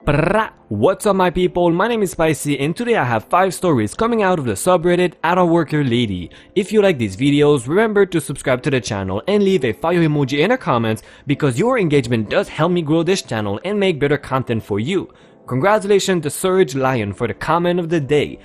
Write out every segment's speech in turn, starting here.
What's up my people, my name is Spicey and today I have 5 stories coming out of the subreddit idontworkherelady. If you like these videos, remember to subscribe to the channel and leave a fire emoji in the comments because your engagement does help me grow this channel and make better content for you. Congratulations to Surge Lion for the comment of the day.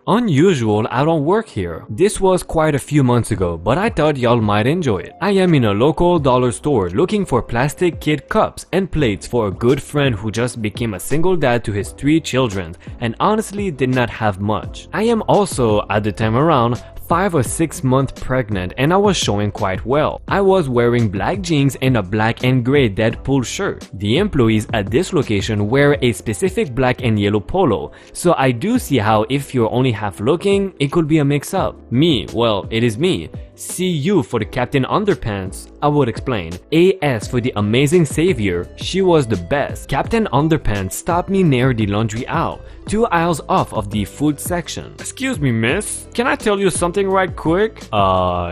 Unusual, I don't work here. This was quite a few months ago, but I thought y'all might enjoy it. I am in a local dollar store looking for plastic kid cups and plates for a good friend who just became a single dad to his 3 children and honestly did not have much. I am also, at the time around, 5 or 6 months pregnant and I was showing quite well. I was wearing black jeans and a black and gray Deadpool shirt. The employees at this location wear a specific black and yellow polo, so I do see how if you're only half looking, it could be a mix-up. Me, well, it is me. CU for the Captain Underpants, I would explain. AS for the Amazing Savior, she was the best. Captain Underpants stopped me near the laundry aisle, 2 aisles off of the food section. Excuse me miss, can I tell you something right quick?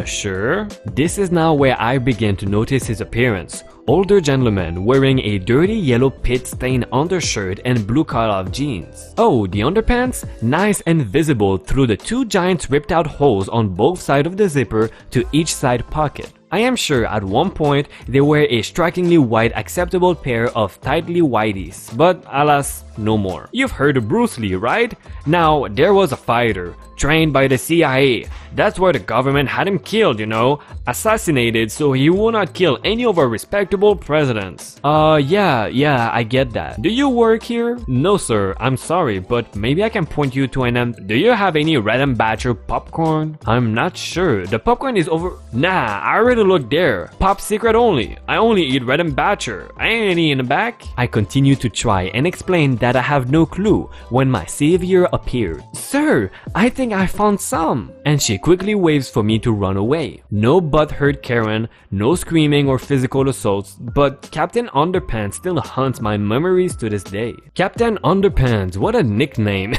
Sure. This is now where I began to notice his appearance. Older gentleman wearing a dirty yellow pit-stained undershirt and blue cutoff jeans. Oh, the underpants? Nice and visible through the 2 giant ripped out holes on both sides of the zipper to each side pocket. I am sure at one point they were a strikingly wide acceptable pair of tightly whiteys, but alas, no more. You've heard of Bruce Lee, right? Now, there was a fighter, trained by the CIA. That's where the government had him killed, you know, assassinated so he will not kill any of our respectable presidents. Yeah, I get that. Do you work here? No sir, I'm sorry, but maybe I can point you to an Do you have any Red and Batcher popcorn? I'm not sure, the popcorn is over. Nah, I already looked there. Pop secret only. I only eat Red and Batcher. I ain't any in the back. I continue to try and explain that I have no clue when my savior appeared. Sir, I think I found some. And she quickly waves for me to run away. No butt-hurt Karen, no screaming or physical assaults, but Captain Underpants still haunts my memories to this day. Captain Underpants, what a nickname.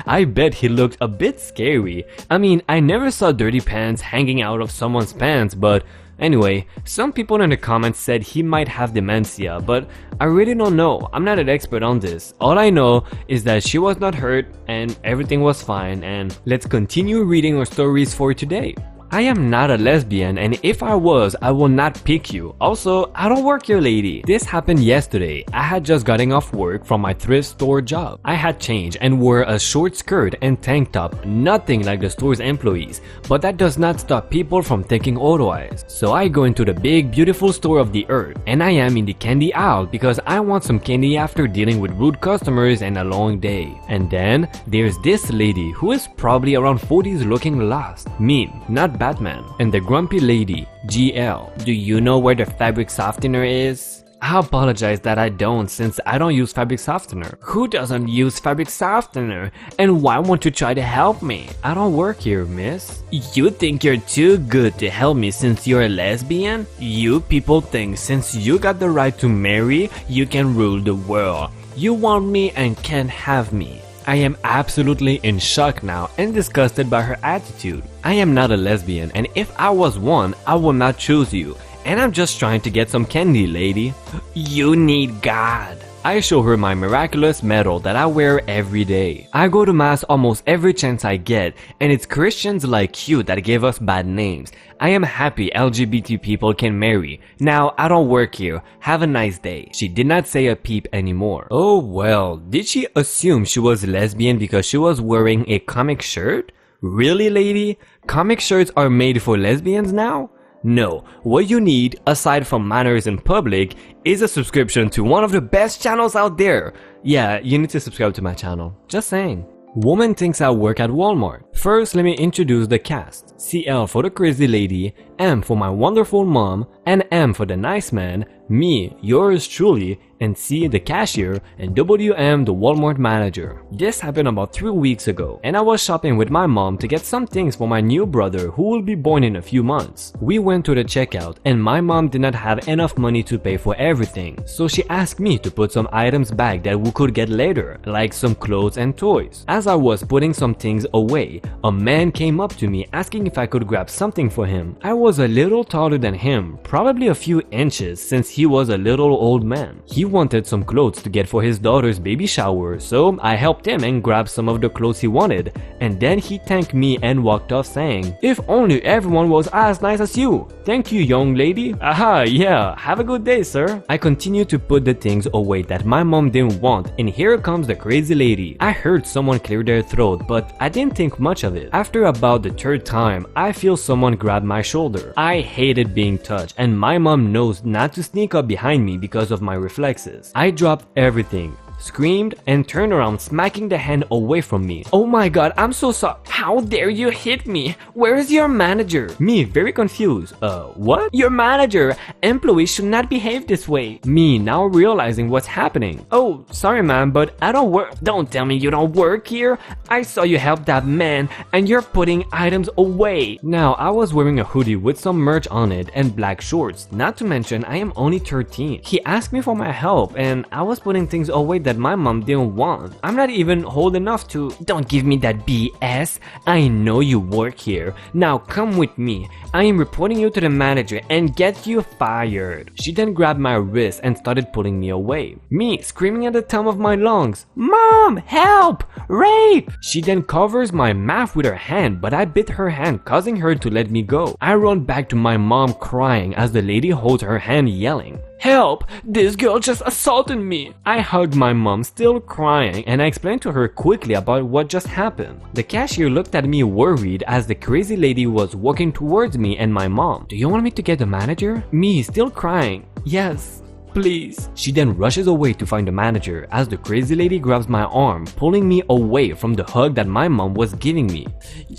I bet he looked a bit scary. I mean, I never saw dirty pants hanging out of someone's pants, but anyway, some people in the comments said he might have dementia, but I really don't know. I'm not an expert on this. All I know is that she was not hurt and everything was fine, and let's continue reading our stories for today. I am not a lesbian, and if I was, I will not pick you. Also, I don't work here, lady. This happened yesterday. I had just gotten off work from my thrift store job. I had changed and wore a short skirt and tank top, nothing like the store's employees, but that does not stop people from thinking otherwise. So I go into the big, beautiful store of the earth, and I am in the candy aisle because I want some candy after dealing with rude customers and a long day. And then, there's this lady who is probably around 40s looking lost. Mean, not Batman. And the grumpy lady, GL. Do you know where the fabric softener is? I apologize that I don't, since I don't use fabric softener. Who doesn't use fabric softener? And why won't you try to help me? I don't work here, miss. You think you're too good to help me since you're a lesbian? You people think since you got the right to marry, you can rule the world. You want me and can't have me. I am absolutely in shock now and disgusted by her attitude. I am not a lesbian, and if I was one, I would not choose you. And I'm just trying to get some candy, lady. You need God. I show her my miraculous medal that I wear every day. I go to mass almost every chance I get, and it's Christians like you that give us bad names. I am happy LGBT people can marry. Now, I don't work here. Have a nice day. She did not say a peep anymore. Oh well, did she assume she was lesbian because she was wearing a comic shirt? Really, lady? Comic shirts are made for lesbians now? No, what you need, aside from manners in public, is a subscription to one of the best channels out there. Yeah, you need to subscribe to my channel. Just saying. Woman thinks I work at Walmart. First, let me introduce the cast. CL for the crazy lady, M for my wonderful mom, and M for the nice man, me, yours truly, and C, the cashier, and WM, the Walmart manager. This happened about 3 weeks ago, and I was shopping with my mom to get some things for my new brother who will be born in a few months. We went to the checkout, and my mom did not have enough money to pay for everything, so she asked me to put some items back that we could get later, like some clothes and toys. As I was putting some things away, a man came up to me asking if I could grab something for him. I was a little taller than him, probably a few inches since he was a little old man. He wanted some clothes to get for his daughter's baby shower, so I helped him and grabbed some of the clothes he wanted, and then he thanked me and walked off saying, "If only everyone was as nice as you. Thank you, young lady." Aha, yeah, have a good day, sir. I continued to put the things away that my mom didn't want, and here comes the crazy lady. I heard someone clear their throat, but I didn't think much of it. After about the third time, I feel someone grab my shoulder. I hated being touched, and my mom knows not to sneak up behind me because of my reflexes. I dropped everything, screamed, and turned around, smacking the hand away from me. "Oh my god, I'm so sorry. How dare you hit me? Where is your manager?" Me, very confused. What? Your manager. Employees should not behave this way. Me, now realizing what's happening. "Oh, sorry ma'am, but I don't work." "Don't tell me you don't work here. I saw you help that man, and you're putting items away." Now, I was wearing a hoodie with some merch on it and black shorts. Not to mention, I am only 13. He asked me for my help, and I was putting things away that my mom didn't want. I'm not even old enough to— "Don't give me that BS. I know you work here. Now come with me. I am reporting you to the manager and get you fired." She then grabbed my wrist and started pulling me away. Me, screaming at the top of my lungs, "Mom, help! Rape!" She then covers my mouth with her hand, but I bit her hand, causing her to let me go. I run back to my mom crying as the lady holds her hand, yelling, "Help! This girl just assaulted me!" I hugged my mom, still crying, and I explained to her quickly about what just happened. The cashier looked at me worried as the crazy lady was walking towards me and my mom. "Do you want me to get the manager?" Me, still crying, "Yes, please." She then rushes away to find the manager as the crazy lady grabs my arm, pulling me away from the hug that my mom was giving me.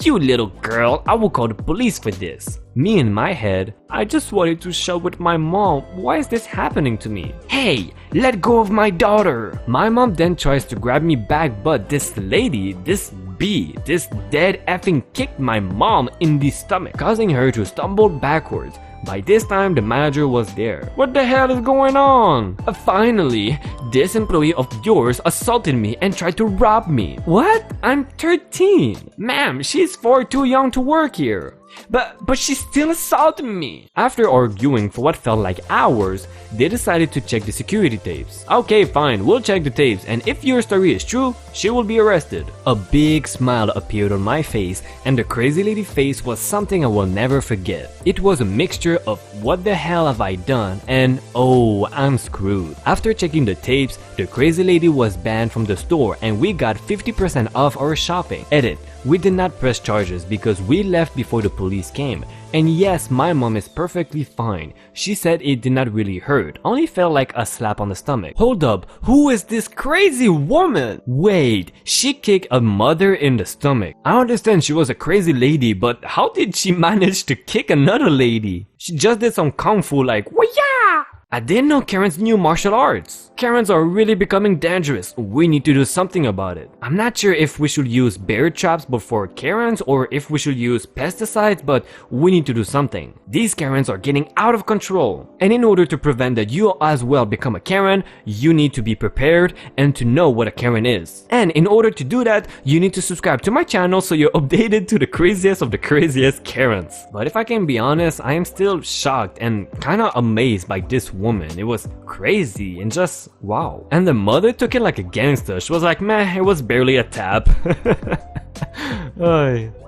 "You little girl, I will call the police for this." Me in my head, "I just wanted to shop with my mom. Why is this happening to me?" "Hey, let go of my daughter." My mom then tries to grab me back, but this lady, this dead effing kicked my mom in the stomach, causing her to stumble backwards. By this time, the manager was there. "What the hell is going on?" Finally, this employee of yours assaulted me and tried to rob me." "What? I'm 13. Ma'am, she's far too young to work here." But she still assaulted me." After arguing for what felt like hours, they decided to check the security tapes. "Okay, fine, we'll check the tapes, and if your story is true, she will be arrested." A big smile appeared on my face, and the crazy lady face was something I will never forget. It was a mixture of "what the hell have I done?" and "oh, I'm screwed." After checking the tapes, the crazy lady was banned from the store and we got 50% off our shopping. Edit. We did not press charges because we left before the police came. And yes, my mom is perfectly fine. She said it did not really hurt, only felt like a slap on the stomach. Hold up, who is this crazy woman? Wait, she kicked a mother in the stomach. I understand she was a crazy lady, but how did she manage to kick another lady? She just did some kung fu like, "Wah-ya!" I didn't know Karens knew martial arts. Karens are really becoming dangerous. We need to do something about it. I'm not sure if we should use bear traps before Karens or if we should use pesticides, but we need to do something. These Karens are getting out of control. And in order to prevent that you as well become a Karen, you need to be prepared and to know what a Karen is. And in order to do that, you need to subscribe to my channel so you're updated to the craziest of the craziest Karens. But if I can be honest, I am still shocked and kinda amazed by this woman. It was crazy and just wow. And the mother took it like a gangster. She was like, "Meh, it was barely a tap."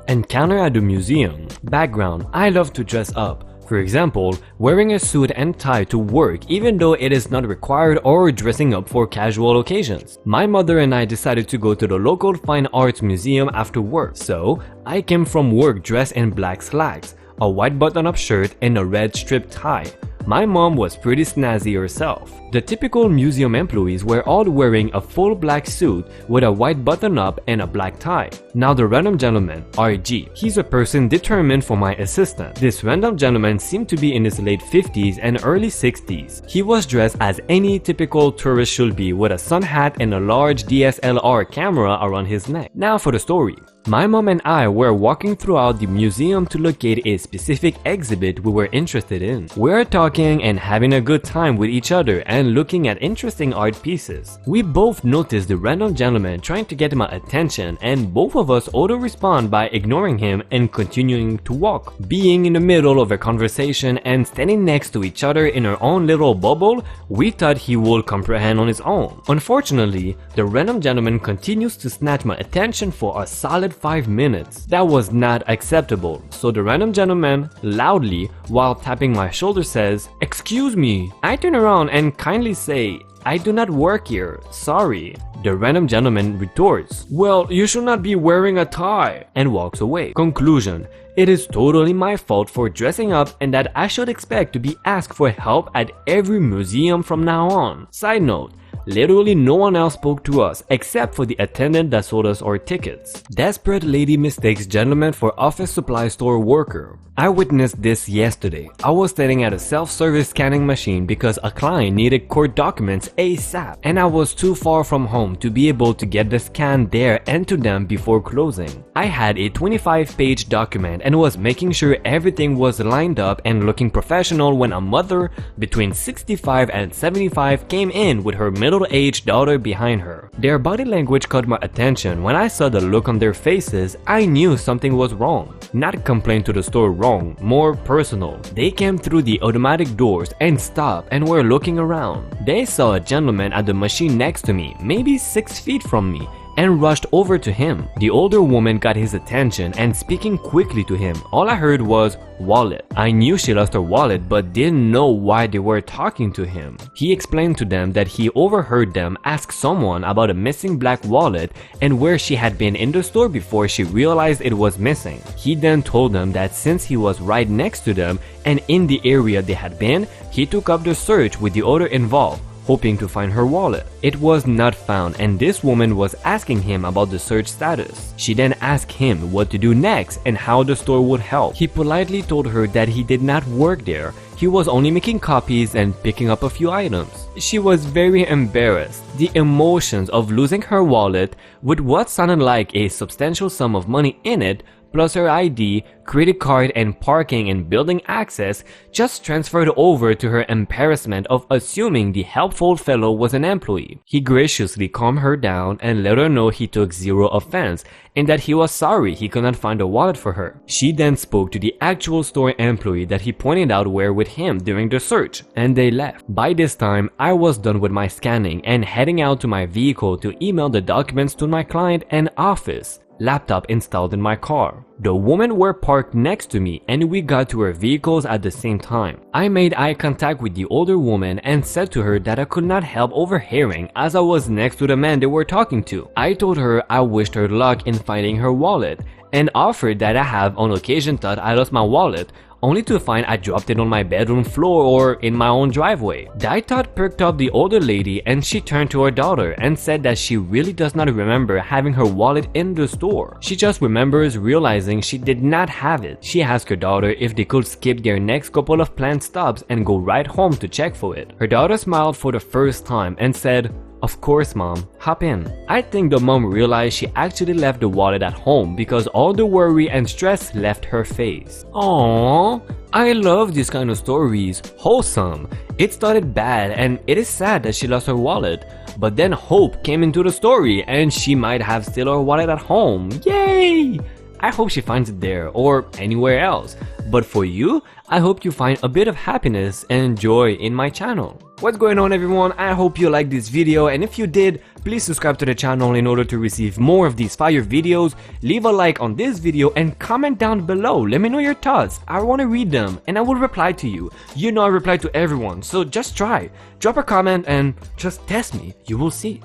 Encounter at the museum. Background: I love to dress up. For example, wearing a suit and tie to work even though it is not required, or dressing up for casual occasions. My mother and I decided to go to the local fine arts museum after work. So, I came from work dressed in black slacks, a white button-up shirt, and a red striped tie. My mom was pretty snazzy herself. The typical museum employees were all wearing a full black suit with a white button-up and a black tie. Now the random gentleman, RG, he's a person determined for my assistant. This random gentleman seemed to be in his late 50s and early 60s. He was dressed as any typical tourist should be, with a sun hat and a large DSLR camera around his neck. Now for the story. My mom and I were walking throughout the museum to locate a specific exhibit we were interested in. We were talking and having a good time with each other and looking at interesting art pieces. We both noticed the random gentleman trying to get my attention, and both of us auto-respond by ignoring him and continuing to walk. Being in the middle of a conversation and standing next to each other in our own little bubble, we thought he would comprehend on his own. Unfortunately, the random gentleman continues to snatch my attention for a solid 5 minutes. That was not acceptable, so the random gentleman, loudly, while tapping my shoulder says, "Excuse me." I turn around and kindly say, "I do not work here, sorry." The random gentleman retorts, "Well, you should not be wearing a tie," and walks away. Conclusion: it is totally my fault for dressing up and that I should expect to be asked for help at every museum from now on. Side note, literally no one else spoke to us except for the attendant that sold us our tickets. Desperate lady mistakes gentleman for office supply store worker. I witnessed this yesterday. I was standing at a self-service scanning machine because a client needed court documents ASAP, and I was too far from home to be able to get the scan there and to them before closing. I had a 25-page document and was making sure everything was lined up and looking professional when a mother between 65 and 75 came in with her middle-aged daughter behind her. Their body language caught my attention. When I saw the look on their faces, I knew something was wrong. Not a complaint to the store wrong, more personal. They came through the automatic doors and stopped and were looking around. They saw a gentleman at the machine next to me, maybe 6 feet from me, and rushed over to him. The older woman got his attention and speaking quickly to him. All I heard was wallet. I knew she lost her wallet but didn't know why they were talking to him. He explained to them that he overheard them ask someone about a missing black wallet and where she had been in the store before she realized it was missing. He then told them that since he was right next to them and in the area they had been, he took up the search with the other involved, hoping to find her wallet. It was not found, and this woman was asking him about the search status. She then asked him what to do next and how the store would help. He politely told her that he did not work there. He was only making copies and picking up a few items. She was very embarrassed. The emotions of losing her wallet with what sounded like a substantial sum of money in it, plus her ID, credit card, and parking and building access just transferred over to her embarrassment of assuming the helpful fellow was an employee. He graciously calmed her down and let her know he took zero offense and that he was sorry he could not find a wallet for her. She then spoke to the actual store employee that he pointed out were with him during the search, and they left. By this time, I was done with my scanning and heading out to my vehicle to email the documents to my client and office. Laptop installed in my car. The women were parked next to me and we got to our vehicles at the same time. I made eye contact with the older woman and said to her that I could not help overhearing as I was next to the man they were talking to. I told her I wished her luck in finding her wallet and offered that I have on occasion thought I lost my wallet, only to find I dropped it on my bedroom floor or in my own driveway. That thought perked up the older lady and she turned to her daughter and said that she really does not remember having her wallet in the store. She just remembers realizing she did not have it. She asked her daughter if they could skip their next couple of planned stops and go right home to check for it. Her daughter smiled for the first time and said, "Of course, mom, hop in." I think the mom realized she actually left the wallet at home because all the worry and stress left her face. Aww, I love these kind of stories. Wholesome. It started bad and it is sad that she lost her wallet, but then hope came into the story and she might have still her wallet at home. Yay! I hope she finds it there or anywhere else. But for you, I hope you find a bit of happiness and joy in my channel. What's going on, everyone? I hope you liked this video, and if you did, please subscribe to the channel in order to receive more of these fire videos. Leave a like on this video and comment down below. Let me know your thoughts. I want to read them and I will reply to you. You know I reply to everyone, so just try. Drop a comment and just test me. You will see.